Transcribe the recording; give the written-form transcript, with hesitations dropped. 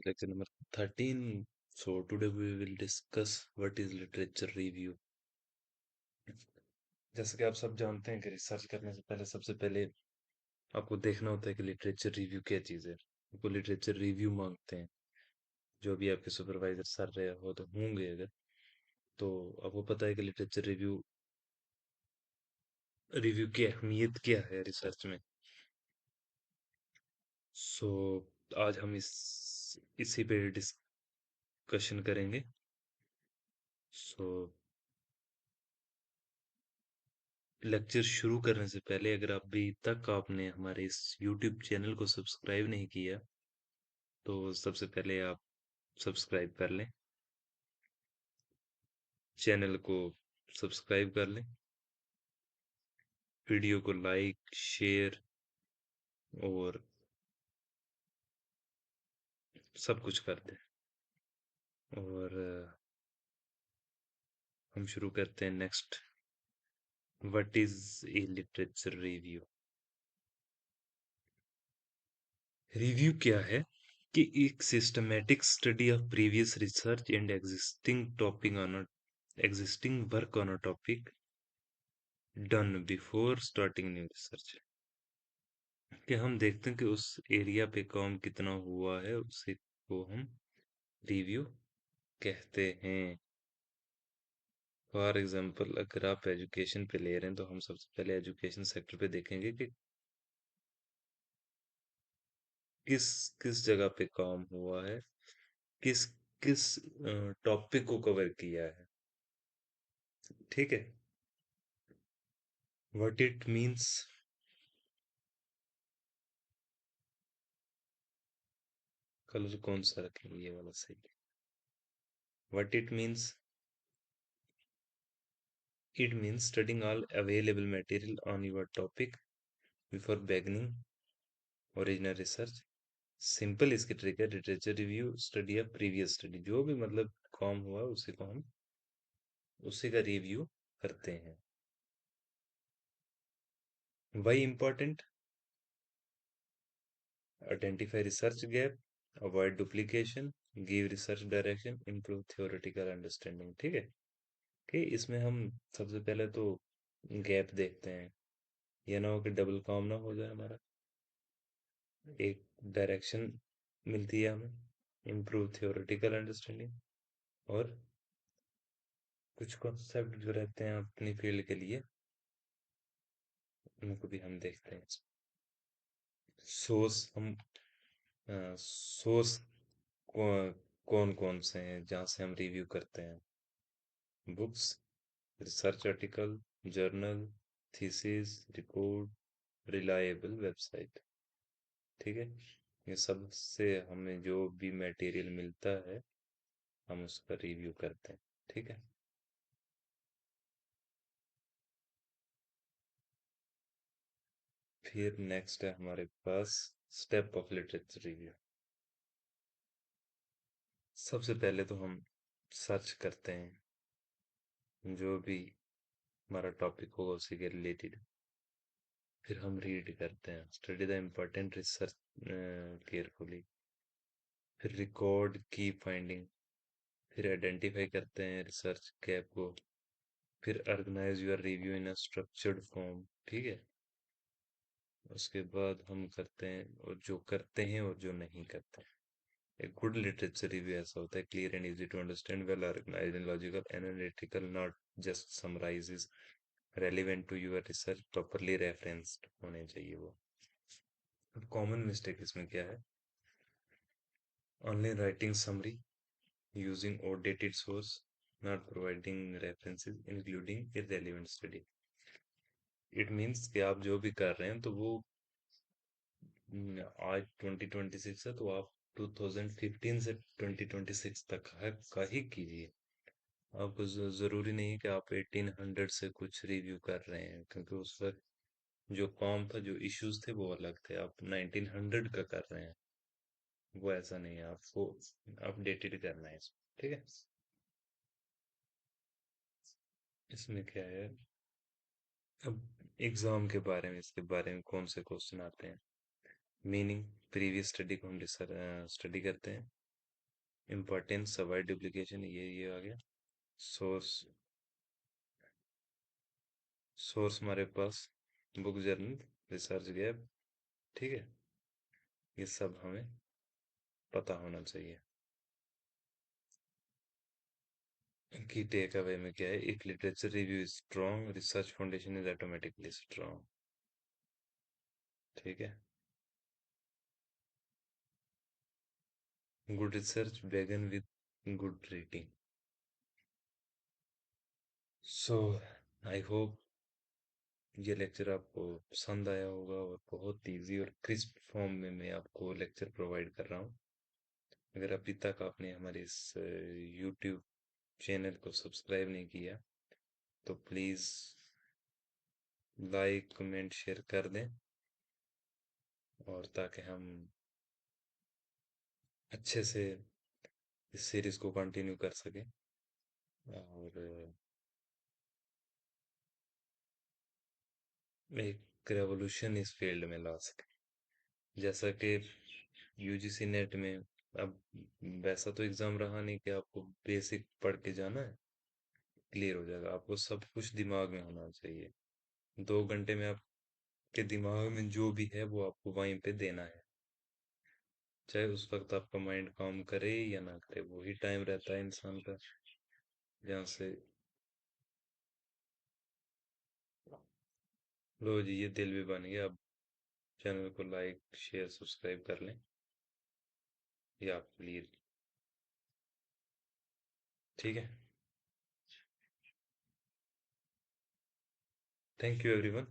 lecture number 13. So today we will discuss what is literature review. जैसे कि आप सब जानते हैं कि रिसर्च करने से पहले सबसे पहले आपको देखना होता है कि लिटरेचर रिव्यू क्या चीज़ है। आपको लिटरेचर रिव्यू मांगते हैं, जो भी आपके सुपरवाइजर सर रहे हो तो होंगे अगर, तो आपको पता है कि लिटरेचर रिव्यू रिव्यू की अहमियत क्या है रिसर्च में। सो आज हम इसी पे डिस्कशन करेंगे। सो लेक्चर शुरू करने से पहले अगर अभी तक आपने हमारे इस YouTube चैनल को सब्सक्राइब नहीं किया तो सबसे पहले आप सब्सक्राइब कर लें, चैनल को सब्सक्राइब कर लें, वीडियो को लाइक शेयर और सब कुछ कर दें। और हम शुरू करते हैं next. What is A literature review? Review क्या है कि एक systematic study of previous research and existing work on a topic done before starting new research. कि हम देखते हैं कि उस एरिया पे काम कितना हुआ है, उसी को हम रिव्यू कहते हैं। फॉर एग्जांपल अगर आप एजुकेशन पे ले रहे हैं तो हम सबसे पहले एजुकेशन सेक्टर पे देखेंगे कि किस किस जगह पे काम हुआ है, किस किस टॉपिक को कवर किया है। ठीक है, व्हाट इट मींस। कलर कौन सा रखेंगे, ये वाला सही है। What it means, it means studying all available material on your topic before beginning original research। Simple इसकी ट्रिक है, लिटरेचर रिव्यू स्टडी या प्रीवियस स्टडी, जो भी मतलब काम हुआ उसी को हम उसी का रिव्यू करते हैं। Why important? Identify research gap, avoid duplication, give research direction, improve theoretical understanding. ठीक है, कि इसमें हम सबसे पहले तो गैप देखते हैं, ये ना हो कि डबल काम ना हो जाए हमारा। एक डायरेक्शन मिलती है हमें, इम्प्रूव थियोरेटिकल अंडरस्टैंडिंग, और कुछ कॉन्सेप्ट जो रहते हैं अपनी फील्ड के लिए उनको भी हम देखते हैं। सोर्स हम सोर्स कौन कौन से हैं जहाँ से हम रिव्यू करते हैं? Books, research article, journal, thesis, report, reliable website. ठीक है, ये सब से हमें जो भी मटेरियल मिलता है हम उसका रिव्यू करते हैं। ठीक है, फिर नेक्स्ट है हमारे पास स्टेप ऑफ लिटरेचर रिव्यू। सबसे पहले तो हम सर्च करते हैं, जो भी हमारा टॉपिक होगा उसी के रिलेटेड। फिर हम रीड करते हैं, study the important research carefully. फिर रिकॉर्ड की फाइंडिंग। फिर आइडेंटिफाई करते हैं रिसर्च गैप को। फिर organise your review in a structured form. ठीक है, उसके बाद हम करते हैं और जो करते हैं और जो नहीं करते हैं। A good literature review ऐसा होता है, clear and easy to understand, well organized and logical, analytical, not just summarizes, relevant to your research, properly referenced होने चाहिए वो। अब कॉमन मिस्टेक इसमें क्या है? Only writing summary, using outdated source, not providing references, including irrelevant study। It means कि आप जो भी कर रहे हैं तो वो आज 2026 है तो आप 2015 से 2026 तक है का ही कीजिए। आपको जरूरी नहीं है कि आप 1800 से कुछ रिव्यू कर रहे हैं, क्योंकि उस वक्त जो काम था, जो इश्यूज थे वो अलग थे। आप 1900 का कर रहे हैं, वो ऐसा नहीं है, आपको अपडेटेड करना है इसमें। ठीक है, इसमें क्या है, अब एग्जाम के बारे में, इसके बारे में कौन से क्वेश्चन आते हैं? मीनिंग, प्रीवियस स्टडी को हम स्टडी करते हैं। इम्पोर्टेंस, अवॉइड डुप्लीकेशन, ये आ गया। सोर्स, सोर्स हमारे पास बुक, जर्नल, रिसर्च गैप, ठीक है। ये सब हमें पता होना चाहिए। की टेक अवे में क्या है, if literature review is strong, research foundation is automatically strong, ठीक है। Good research begin with good reading. So I hope ये लेक्चर आपको पसंद आया होगा, और बहुत इजी और क्रिस्प फॉर्म में मैं आपको लेक्चर प्रोवाइड कर रहा हूँ। अगर अभी तक आपने हमारे इस यूट्यूब चैनल को सब्सक्राइब नहीं किया, तो प्लीज़ लाइक कमेंट शेयर कर दें, और ताकि हम अच्छे से इस सीरीज को कंटिन्यू कर सकें, और एक रेवोल्यूशन इस फील्ड में ला सकें। जैसा कि यूजीसी नेट में अब वैसा तो एग्जाम रहा नहीं कि आपको बेसिक पढ़ के जाना है, क्लियर हो जाएगा। आपको सब कुछ दिमाग में होना चाहिए। 2 घंटे में आपके दिमाग में जो भी है वो आपको वहीं पे देना है, चाहे उस वक्त आपका माइंड काम करे या ना करे। वही टाइम रहता है इंसान का जहाँ से, लो जी ये दिल भी बन गया। अब चैनल को लाइक शेयर सब्सक्राइब कर लें, या प्लीज, ठीक है। Thank you everyone.